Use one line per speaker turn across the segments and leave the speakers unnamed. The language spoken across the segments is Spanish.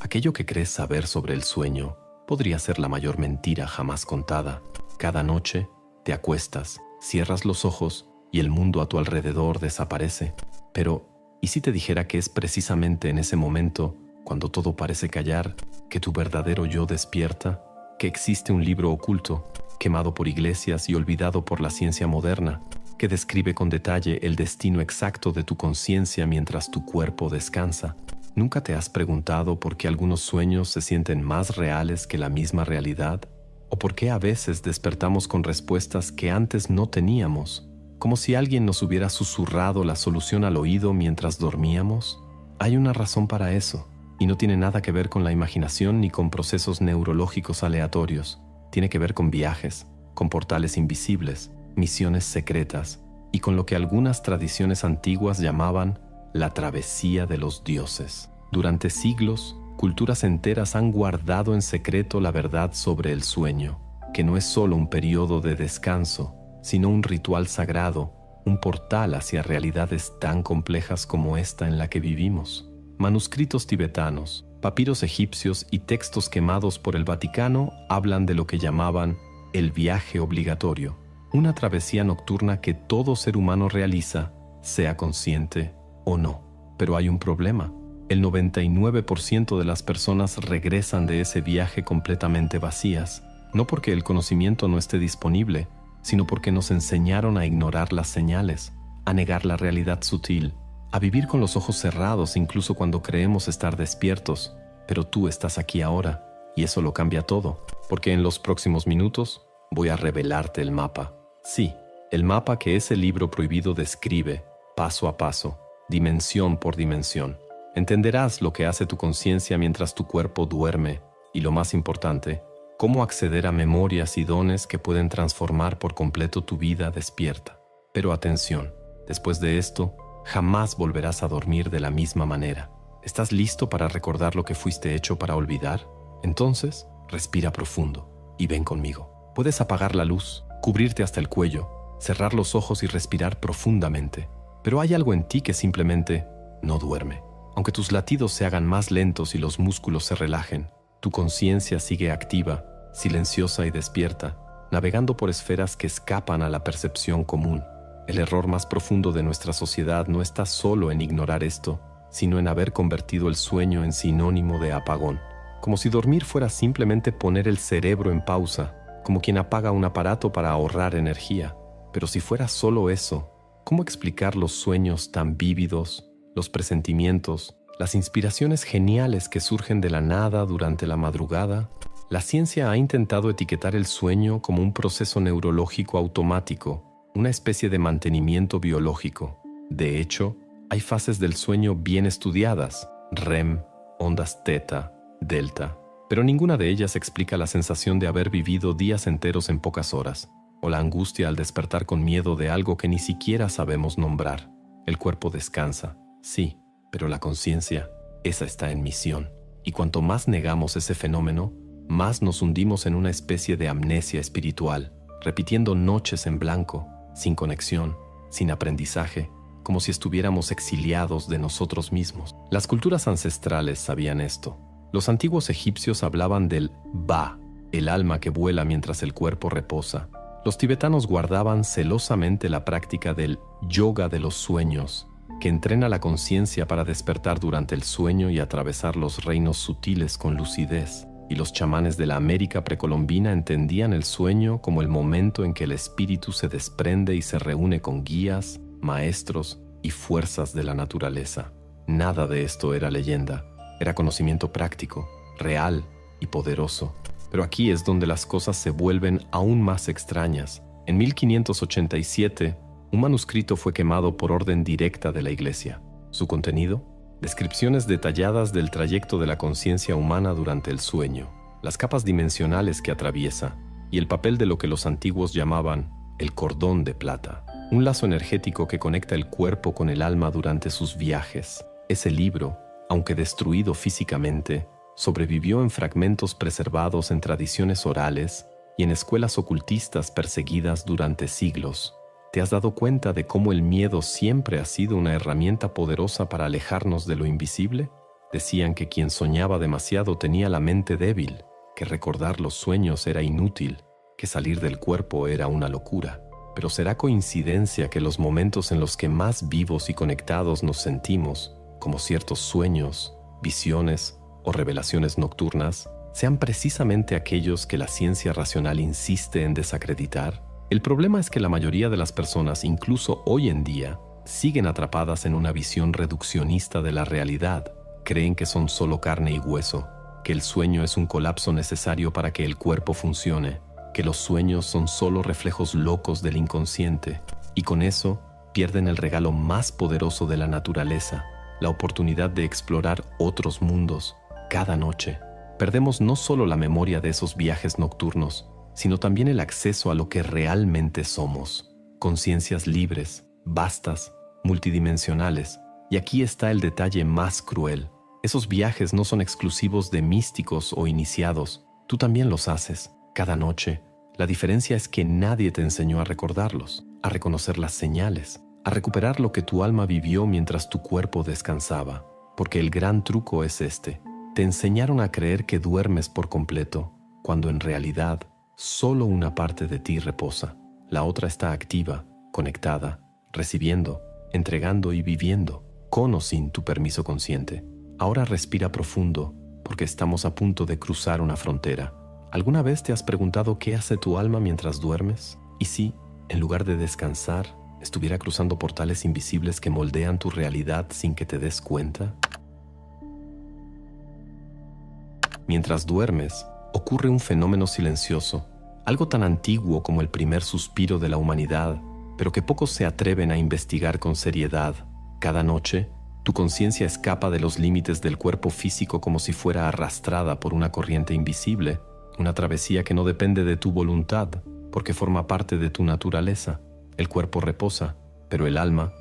Aquello que crees saber sobre el sueño podría ser la mayor mentira jamás contada. Cada noche te acuestas, cierras los ojos y el mundo a tu alrededor desaparece. Pero, ¿y si te dijera que es precisamente en ese momento, cuando todo parece callar, que tu verdadero yo despierta? Que existe un libro oculto, quemado por iglesias y olvidado por la ciencia moderna, que describe con detalle el destino exacto de tu conciencia mientras tu cuerpo descansa. ¿Nunca te has preguntado por qué algunos sueños se sienten más reales que la misma realidad? ¿O por qué a veces despertamos con respuestas que antes no teníamos? Como si alguien nos hubiera susurrado la solución al oído mientras dormíamos. Hay una razón para eso, y no tiene nada que ver con la imaginación ni con procesos neurológicos aleatorios. Tiene que ver con viajes, con portales invisibles, misiones secretas, y con lo que algunas tradiciones antiguas llamaban la travesía de los dioses. Durante siglos, culturas enteras han guardado en secreto la verdad sobre el sueño, que no es solo un periodo de descanso, sino un ritual sagrado, un portal hacia realidades tan complejas como esta en la que vivimos. Manuscritos tibetanos, papiros egipcios y textos quemados por el Vaticano hablan de lo que llamaban el viaje obligatorio, una travesía nocturna que todo ser humano realiza, sea consciente o no. Pero hay un problema. El 99% de las personas regresan de ese viaje completamente vacías, no porque el conocimiento no esté disponible, sino porque nos enseñaron a ignorar las señales, a negar la realidad sutil, a vivir con los ojos cerrados incluso cuando creemos estar despiertos. Pero tú estás aquí ahora, y eso lo cambia todo, porque en los próximos minutos voy a revelarte el mapa. Sí, el mapa que ese libro prohibido describe, paso a paso, dimensión por dimensión. Entenderás lo que hace tu conciencia mientras tu cuerpo duerme, y lo más importante, cómo acceder a memorias y dones que pueden transformar por completo tu vida despierta. Pero atención, después de esto, jamás volverás a dormir de la misma manera. ¿Estás listo para recordar lo que fuiste hecho para olvidar? Entonces, respira profundo y ven conmigo. Puedes apagar la luz, cubrirte hasta el cuello, cerrar los ojos y respirar profundamente. Pero hay algo en ti que simplemente no duerme. Aunque tus latidos se hagan más lentos y los músculos se relajen, tu conciencia sigue activa, silenciosa y despierta, navegando por esferas que escapan a la percepción común. El error más profundo de nuestra sociedad no está solo en ignorar esto, sino en haber convertido el sueño en sinónimo de apagón. Como si dormir fuera simplemente poner el cerebro en pausa, como quien apaga un aparato para ahorrar energía. Pero si fuera solo eso, ¿cómo explicar los sueños tan vívidos, los presentimientos, las inspiraciones geniales que surgen de la nada durante la madrugada? La ciencia ha intentado etiquetar el sueño como un proceso neurológico automático, una especie de mantenimiento biológico. De hecho, hay fases del sueño bien estudiadas, REM, ondas teta, delta, pero ninguna de ellas explica la sensación de haber vivido días enteros en pocas horas, o la angustia al despertar con miedo de algo que ni siquiera sabemos nombrar. El cuerpo descansa, sí, pero la conciencia, esa está en misión. Y cuanto más negamos ese fenómeno, más nos hundimos en una especie de amnesia espiritual, repitiendo noches en blanco, sin conexión, sin aprendizaje, como si estuviéramos exiliados de nosotros mismos. Las culturas ancestrales sabían esto. Los antiguos egipcios hablaban del Ba, el alma que vuela mientras el cuerpo reposa. Los tibetanos guardaban celosamente la práctica del yoga de los sueños, que entrena la conciencia para despertar durante el sueño y atravesar los reinos sutiles con lucidez. Y los chamanes de la América precolombina entendían el sueño como el momento en que el espíritu se desprende y se reúne con guías, maestros y fuerzas de la naturaleza. Nada de esto era leyenda, era conocimiento práctico, real y poderoso. Pero aquí es donde las cosas se vuelven aún más extrañas. En 1587, un manuscrito fue quemado por orden directa de la Iglesia. Su contenido: descripciones detalladas del trayecto de la conciencia humana durante el sueño, las capas dimensionales que atraviesa y el papel de lo que los antiguos llamaban el cordón de plata, un lazo energético que conecta el cuerpo con el alma durante sus viajes. Ese libro, aunque destruido físicamente, sobrevivió en fragmentos preservados en tradiciones orales y en escuelas ocultistas perseguidas durante siglos. ¿Te has dado cuenta de cómo el miedo siempre ha sido una herramienta poderosa para alejarnos de lo invisible? Decían que quien soñaba demasiado tenía la mente débil, que recordar los sueños era inútil, que salir del cuerpo era una locura. Pero ¿será coincidencia que los momentos en los que más vivos y conectados nos sentimos, como ciertos sueños, visiones o revelaciones nocturnas, sean precisamente aquellos que la ciencia racional insiste en desacreditar? El problema es que la mayoría de las personas, incluso hoy en día, siguen atrapadas en una visión reduccionista de la realidad. Creen que son solo carne y hueso, que el sueño es un colapso necesario para que el cuerpo funcione, que los sueños son solo reflejos locos del inconsciente, y con eso pierden el regalo más poderoso de la naturaleza, la oportunidad de explorar otros mundos cada noche. Perdemos no solo la memoria de esos viajes nocturnos, sino también el acceso a lo que realmente somos, conciencias libres, vastas, multidimensionales. Y aquí está el detalle más cruel. Esos viajes no son exclusivos de místicos o iniciados. Tú también los haces, cada noche. La diferencia es que nadie te enseñó a recordarlos, a reconocer las señales, a recuperar lo que tu alma vivió mientras tu cuerpo descansaba. Porque el gran truco es este. Te enseñaron a creer que duermes por completo, cuando en realidad solo una parte de ti reposa. La otra está activa, conectada, recibiendo, entregando y viviendo, con o sin tu permiso consciente. Ahora respira profundo, porque estamos a punto de cruzar una frontera. ¿Alguna vez te has preguntado qué hace tu alma mientras duermes? ¿Y si, en lugar de descansar, estuviera cruzando portales invisibles que moldean tu realidad sin que te des cuenta? Mientras duermes, ocurre un fenómeno silencioso, algo tan antiguo como el primer suspiro de la humanidad, pero que pocos se atreven a investigar con seriedad. Cada noche, tu conciencia escapa de los límites del cuerpo físico como si fuera arrastrada por una corriente invisible, una travesía que no depende de tu voluntad, porque forma parte de tu naturaleza. El cuerpo reposa, pero el alma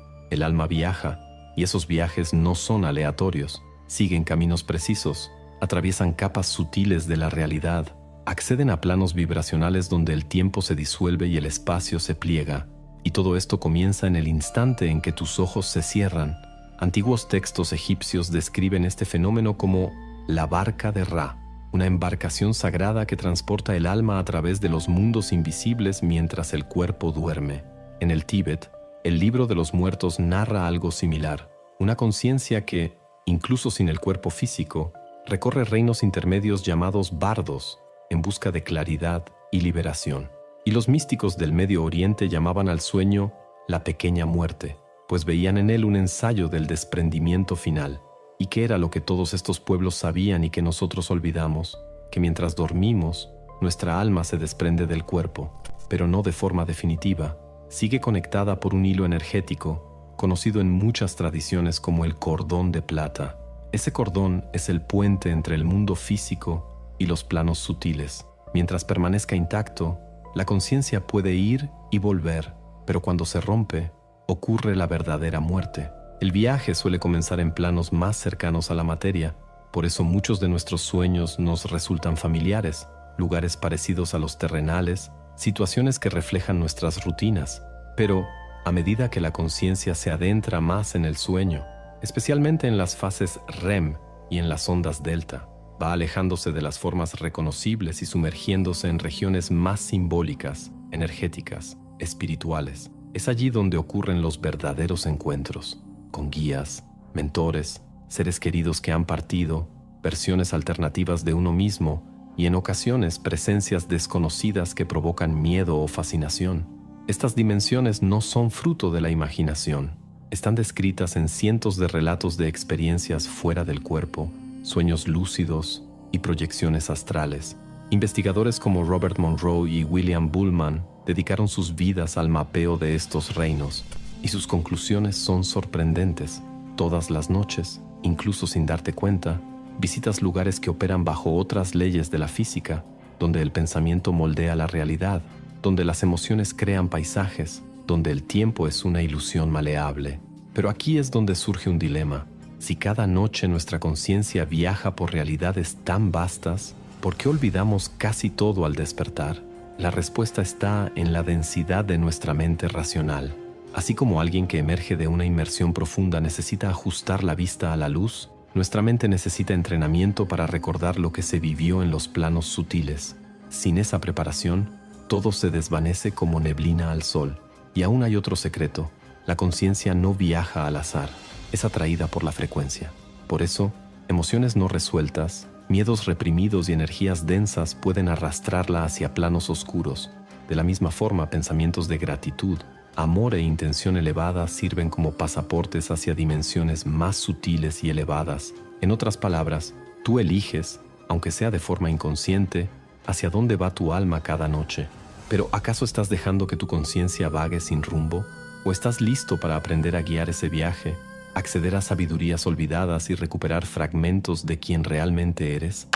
viaja, y esos viajes no son aleatorios, siguen caminos precisos, atraviesan capas sutiles de la realidad, acceden a planos vibracionales donde el tiempo se disuelve y el espacio se pliega, y todo esto comienza en el instante en que tus ojos se cierran. Antiguos textos egipcios describen este fenómeno como la barca de Ra, una embarcación sagrada que transporta el alma a través de los mundos invisibles mientras el cuerpo duerme. En el Tíbet, el libro de los muertos narra algo similar, una conciencia que, incluso sin el cuerpo físico, recorre reinos intermedios llamados bardos en busca de claridad y liberación. Y los místicos del Medio Oriente llamaban al sueño la pequeña muerte, pues veían en él un ensayo del desprendimiento final. ¿Y qué era lo que todos estos pueblos sabían y que nosotros olvidamos? Que mientras dormimos, nuestra alma se desprende del cuerpo, pero no de forma definitiva. Sigue conectada por un hilo energético, conocido en muchas tradiciones como el cordón de plata. Ese cordón es el puente entre el mundo físico y los planos sutiles. Mientras permanezca intacto, la conciencia puede ir y volver, pero cuando se rompe, ocurre la verdadera muerte. El viaje suele comenzar en planos más cercanos a la materia, por eso muchos de nuestros sueños nos resultan familiares, lugares parecidos a los terrenales, situaciones que reflejan nuestras rutinas. Pero, a medida que la conciencia se adentra más en el sueño, especialmente en las fases REM y en las ondas delta, va alejándose de las formas reconocibles y sumergiéndose en regiones más simbólicas, energéticas, espirituales. Es allí donde ocurren los verdaderos encuentros, con guías, mentores, seres queridos que han partido, versiones alternativas de uno mismo y en ocasiones presencias desconocidas que provocan miedo o fascinación. Estas dimensiones no son fruto de la imaginación. Están descritas en cientos de relatos de experiencias fuera del cuerpo, sueños lúcidos y proyecciones astrales. Investigadores como Robert Monroe y William Buhlman dedicaron sus vidas al mapeo de estos reinos, y sus conclusiones son sorprendentes. Todas las noches, incluso sin darte cuenta, visitas lugares que operan bajo otras leyes de la física, donde el pensamiento moldea la realidad, donde las emociones crean paisajes, donde el tiempo es una ilusión maleable. Pero aquí es donde surge un dilema. Si cada noche nuestra conciencia viaja por realidades tan vastas, ¿por qué olvidamos casi todo al despertar? La respuesta está en la densidad de nuestra mente racional. Así como alguien que emerge de una inmersión profunda necesita ajustar la vista a la luz, Nuestra mente necesita entrenamiento para recordar lo que se vivió en los planos sutiles. Sin esa preparación, todo se desvanece como neblina al sol. Y aún hay otro secreto: la conciencia no viaja al azar, es atraída por la frecuencia. Por eso, emociones no resueltas, miedos reprimidos y energías densas pueden arrastrarla hacia planos oscuros. De la misma forma, pensamientos de gratitud, amor e intención elevada sirven como pasaportes hacia dimensiones más sutiles y elevadas. En otras palabras, tú eliges, aunque sea de forma inconsciente, hacia dónde va tu alma cada noche. Pero ¿acaso estás dejando que tu conciencia vague sin rumbo? ¿O estás listo para aprender a guiar ese viaje, acceder a sabidurías olvidadas y recuperar fragmentos de quien realmente eres?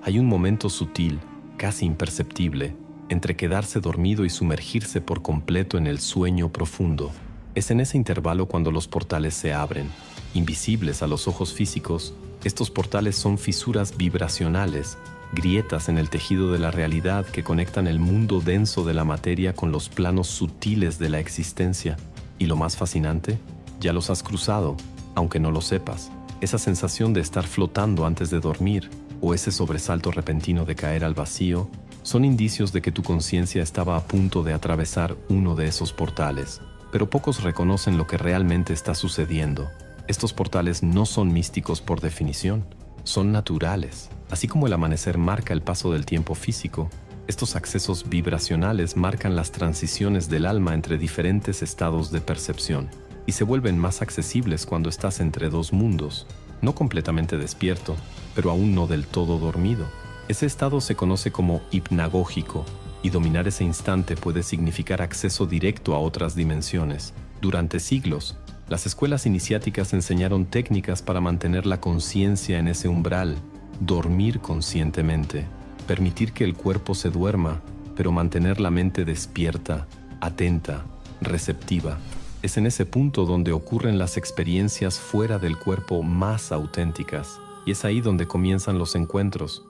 Hay un momento sutil, casi imperceptible, entre quedarse dormido y sumergirse por completo en el sueño profundo. Es en ese intervalo cuando los portales se abren. Invisibles a los ojos físicos, estos portales son fisuras vibracionales, grietas en el tejido de la realidad que conectan el mundo denso de la materia con los planos sutiles de la existencia. Y lo más fascinante, ya los has cruzado, aunque no lo sepas. Esa sensación de estar flotando antes de dormir, o ese sobresalto repentino de caer al vacío, son indicios de que tu conciencia estaba a punto de atravesar uno de esos portales. Pero pocos reconocen lo que realmente está sucediendo. Estos portales no son místicos por definición, son naturales. Así como el amanecer marca el paso del tiempo físico, estos accesos vibracionales marcan las transiciones del alma entre diferentes estados de percepción y se vuelven más accesibles cuando estás entre dos mundos, no completamente despierto, pero aún no del todo dormido. Ese estado se conoce como hipnagógico, y dominar ese instante puede significar acceso directo a otras dimensiones. Durante siglos, las escuelas iniciáticas enseñaron técnicas para mantener la conciencia en ese umbral, dormir conscientemente, permitir que el cuerpo se duerma, pero mantener la mente despierta, atenta, receptiva. Es en ese punto donde ocurren las experiencias fuera del cuerpo más auténticas, y es ahí donde comienzan los encuentros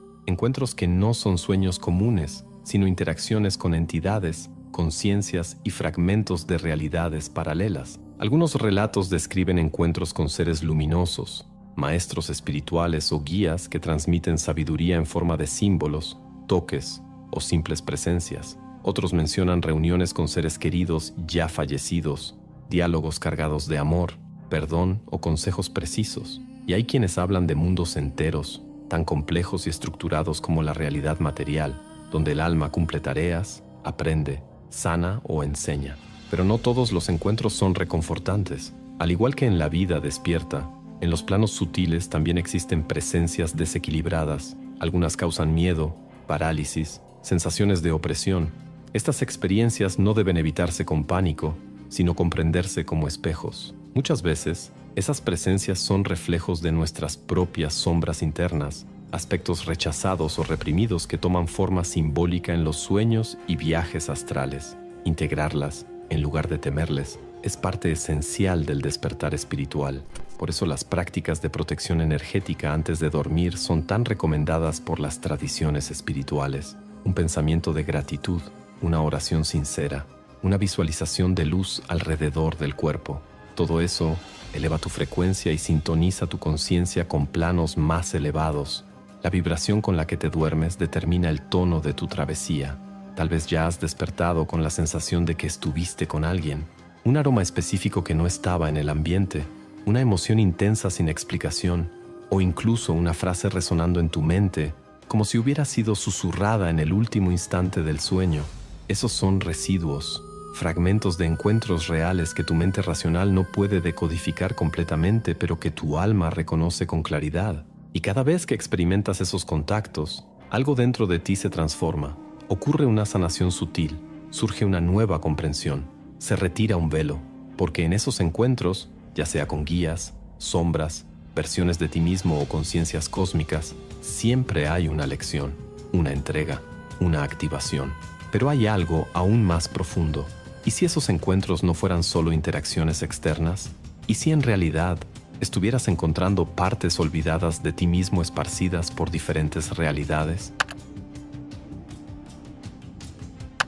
que no son sueños comunes, sino interacciones con entidades, conciencias y fragmentos de realidades paralelas. Algunos relatos describen encuentros con seres luminosos, maestros espirituales o guías que transmiten sabiduría en forma de símbolos, toques o simples presencias. Otros mencionan reuniones con seres queridos ya fallecidos, diálogos cargados de amor, perdón o consejos precisos. Y hay quienes hablan de mundos enteros, tan complejos y estructurados como la realidad material, donde el alma cumple tareas, aprende, sana o enseña. Pero no todos los encuentros son reconfortantes. Al igual que en la vida despierta, en los planos sutiles también existen presencias desequilibradas. Algunas causan miedo, parálisis, sensaciones de opresión. Estas experiencias no deben evitarse con pánico, sino comprenderse como espejos. Muchas veces, esas presencias son reflejos de nuestras propias sombras internas, aspectos rechazados o reprimidos que toman forma simbólica en los sueños y viajes astrales. Integrarlas, en lugar de temerles, es parte esencial del despertar espiritual. Por eso las prácticas de protección energética antes de dormir son tan recomendadas por las tradiciones espirituales. Un pensamiento de gratitud, una oración sincera, una visualización de luz alrededor del cuerpo. Todo eso eleva tu frecuencia y sintoniza tu conciencia con planos más elevados. La vibración con la que te duermes determina el tono de tu travesía. Tal vez ya has despertado con la sensación de que estuviste con alguien, un aroma específico que no estaba en el ambiente, una emoción intensa sin explicación, o incluso una frase resonando en tu mente, como si hubiera sido susurrada en el último instante del sueño. Esos son residuos, fragmentos de encuentros reales que tu mente racional no puede decodificar completamente, pero que tu alma reconoce con claridad. Y cada vez que experimentas esos contactos, algo dentro de ti se transforma. Ocurre una sanación sutil, surge una nueva comprensión, se retira un velo, porque en esos encuentros, ya sea con guías, sombras, versiones de ti mismo o conciencias cósmicas, siempre hay una lección, una entrega, una activación. Pero hay algo aún más profundo. ¿Y si esos encuentros no fueran solo interacciones externas? ¿Y si en realidad estuvieras encontrando partes olvidadas de ti mismo esparcidas por diferentes realidades?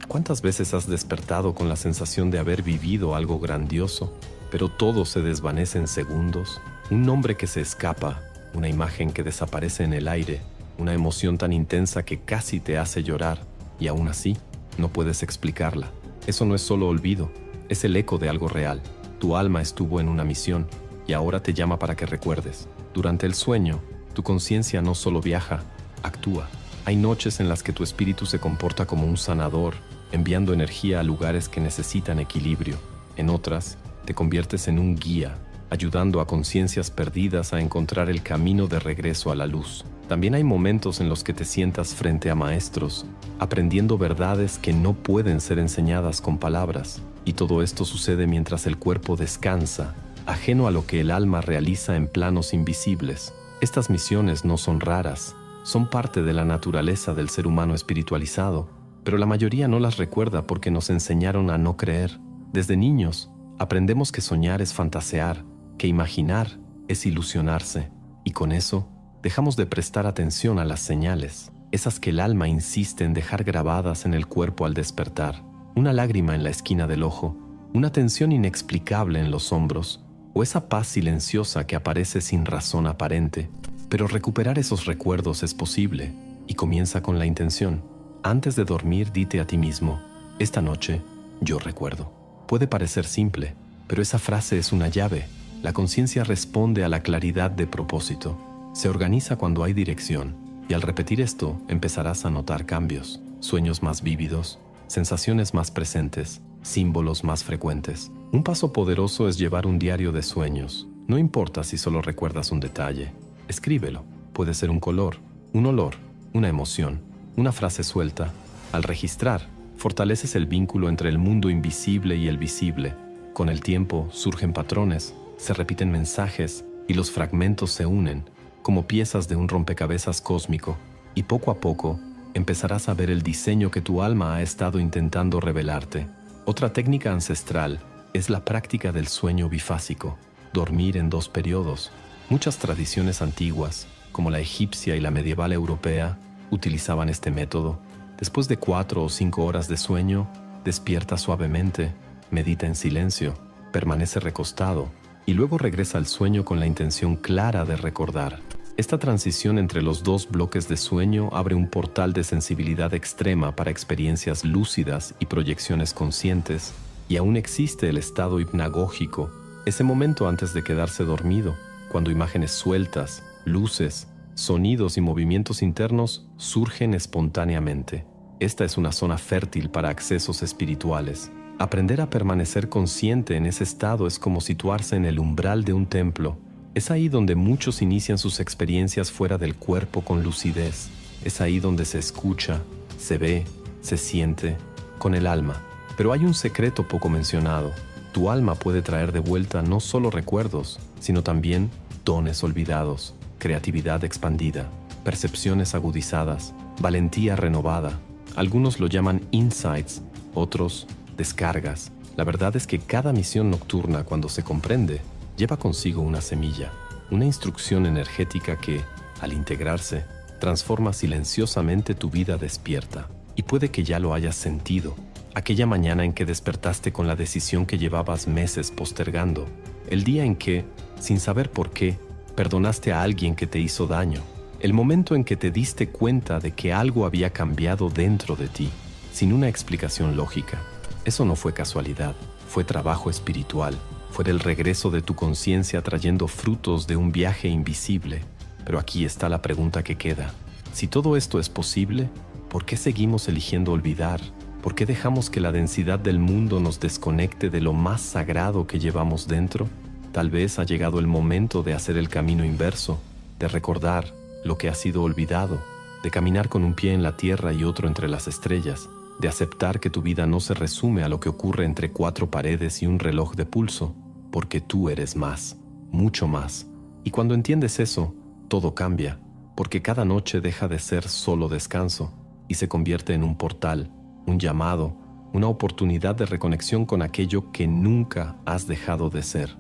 ¿Cuántas veces has despertado con la sensación de haber vivido algo grandioso, pero todo se desvanece en segundos. Un nombre que se escapa, una imagen que desaparece en el aire, una emoción tan intensa que casi te hace llorar, y aún así, no puedes explicarla. Eso no es solo olvido, es el eco de algo real. Tu alma estuvo en una misión, y ahora te llama para que recuerdes. Durante el sueño, tu conciencia no solo viaja, actúa. Hay noches en las que tu espíritu se comporta como un sanador, enviando energía a lugares que necesitan equilibrio. En otras, te conviertes en un guía, ayudando a conciencias perdidas a encontrar el camino de regreso a la luz. También hay momentos en los que te sientas frente a maestros, aprendiendo verdades que no pueden ser enseñadas con palabras. Y todo esto sucede mientras el cuerpo descansa, ajeno a lo que el alma realiza en planos invisibles. Estas misiones no son raras, son parte de la naturaleza del ser humano espiritualizado, pero la mayoría no las recuerda porque nos enseñaron a no creer. Desde niños, aprendemos que soñar es fantasear, que imaginar es ilusionarse, y con eso dejamos de prestar atención a las señales, esas que el alma insiste en dejar grabadas en el cuerpo al despertar. Una lágrima en la esquina del ojo, una tensión inexplicable en los hombros, o esa paz silenciosa que aparece sin razón aparente. Pero recuperar esos recuerdos es posible, y comienza con la intención. Antes de dormir, dite a ti mismo: esta noche, yo recuerdo. Puede parecer simple, pero esa frase es una llave. La conciencia responde a la claridad de propósito. Se organiza cuando hay dirección, y al repetir esto, empezarás a notar cambios, sueños más vívidos, sensaciones más presentes, símbolos más frecuentes. Un paso poderoso es llevar un diario de sueños. No importa si solo recuerdas un detalle. Escríbelo. Puede ser un color, un olor, una emoción, una frase suelta. Al registrar, fortaleces el vínculo entre el mundo invisible y el visible. Con el tiempo surgen patrones, se repiten mensajes y los fragmentos se unen, como piezas de un rompecabezas cósmico, y poco a poco empezarás a ver el diseño que tu alma ha estado intentando revelarte. Otra técnica ancestral es la práctica del sueño bifásico, dormir en 2 periodos. Muchas tradiciones antiguas, como la egipcia y la medieval europea, utilizaban este método. Después de 4 o 5 horas de sueño, despierta suavemente, medita en silencio, permanece recostado y luego regresa al sueño con la intención clara de recordar. Esta transición entre los 2 bloques de sueño abre un portal de sensibilidad extrema para experiencias lúcidas y proyecciones conscientes, y aún existe el estado hipnagógico, ese momento antes de quedarse dormido, cuando imágenes sueltas, luces, sonidos y movimientos internos surgen espontáneamente. Esta es una zona fértil para accesos espirituales. Aprender a permanecer consciente en ese estado es como situarse en el umbral de un templo. Es ahí donde muchos inician sus experiencias fuera del cuerpo con lucidez. Es ahí donde se escucha, se ve, se siente, con el alma. Pero hay un secreto poco mencionado. Tu alma puede traer de vuelta no solo recuerdos, sino también dones olvidados, creatividad expandida, percepciones agudizadas, valentía renovada. Algunos lo llaman insights, otros descargas. La verdad es que cada misión nocturna, cuando se comprende, lleva consigo una semilla, una instrucción energética que, al integrarse, transforma silenciosamente tu vida despierta. Y puede que ya lo hayas sentido, aquella mañana en que despertaste con la decisión que llevabas meses postergando, el día en que, sin saber por qué, perdonaste a alguien que te hizo daño, el momento en que te diste cuenta de que algo había cambiado dentro de ti, sin una explicación lógica. Eso no fue casualidad, fue trabajo espiritual, fue el regreso de tu conciencia trayendo frutos de un viaje invisible. Pero aquí está la pregunta que queda. Si todo esto es posible, ¿por qué seguimos eligiendo olvidar? ¿Por qué dejamos que la densidad del mundo nos desconecte de lo más sagrado que llevamos dentro? Tal vez ha llegado el momento de hacer el camino inverso, de recordar lo que ha sido olvidado, de caminar con un pie en la tierra y otro entre las estrellas, de aceptar que tu vida no se resume a lo que ocurre entre 4 paredes y un reloj de pulso, porque tú eres más, mucho más. Y cuando entiendes eso, todo cambia, porque cada noche deja de ser solo descanso y se convierte en un portal, un llamado, una oportunidad de reconexión con aquello que nunca has dejado de ser.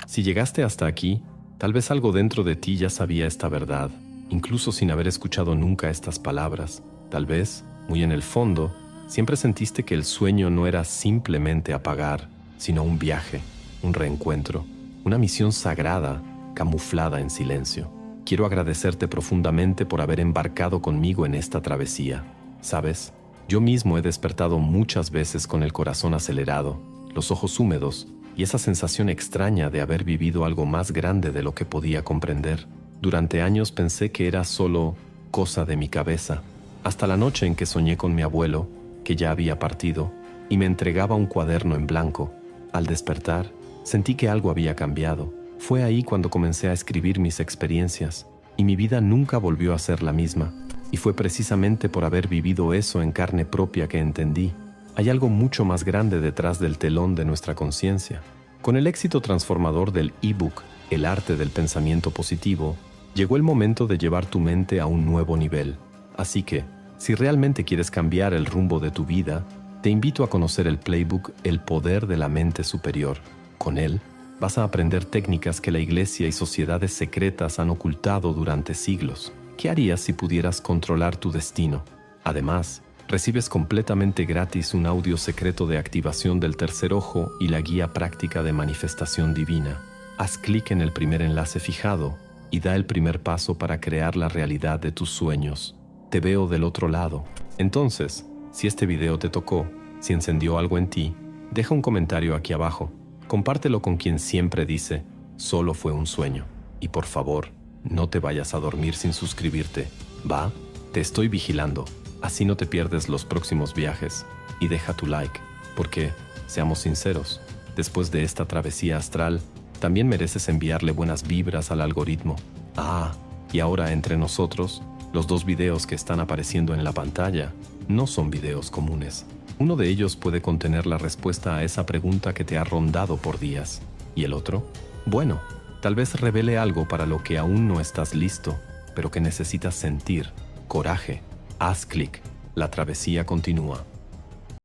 Si llegaste hasta aquí, tal vez algo dentro de ti ya sabía esta verdad, incluso sin haber escuchado nunca estas palabras. Tal vez, muy en el fondo, Siempre sentiste que el sueño no era simplemente apagar, sino un viaje, un reencuentro, una misión sagrada, camuflada en silencio. Quiero agradecerte profundamente por haber embarcado conmigo en esta travesía. ¿Sabes? Yo mismo he despertado muchas veces con el corazón acelerado, los ojos húmedos y esa sensación extraña de haber vivido algo más grande de lo que podía comprender. Durante años pensé que era solo cosa de mi cabeza, hasta la noche en que soñé con mi abuelo, que ya había partido, y me entregaba un cuaderno en blanco. Al despertar, sentí que algo había cambiado. Fue ahí cuando comencé a escribir mis experiencias, y mi vida nunca volvió a ser la misma. Y fue precisamente por haber vivido eso en carne propia que entendí: hay algo mucho más grande detrás del telón de nuestra conciencia. Con el éxito transformador del ebook El arte del pensamiento positivo, llegó el momento de llevar tu mente a un nuevo nivel. Así que, si realmente quieres cambiar el rumbo de tu vida, te invito a conocer el playbook El poder de la mente superior. Con él, vas a aprender técnicas que la iglesia y sociedades secretas han ocultado durante siglos. ¿Qué harías si pudieras controlar tu destino? Además, recibes completamente gratis un audio secreto de activación del tercer ojo y la guía práctica de manifestación divina. Haz clic en el primer enlace fijado y da el primer paso para crear la realidad de tus sueños. Te veo del otro lado. Entonces, si este video te tocó, si encendió algo en ti, deja un comentario aquí abajo. Compártelo con quien siempre dice: solo fue un sueño. Y por favor, no te vayas a dormir sin suscribirte. ¿Va? Te estoy vigilando. Así no te pierdes los próximos viajes. Y deja tu like, porque, seamos sinceros, después de esta travesía astral, también mereces enviarle buenas vibras al algoritmo. Y ahora entre nosotros, los 2 videos que están apareciendo en la pantalla no son videos comunes. Uno de ellos puede contener la respuesta a esa pregunta que te ha rondado por días. ¿Y el otro? Bueno, tal vez revele algo para lo que aún no estás listo, pero que necesitas sentir. Coraje. Haz clic. La travesía continúa.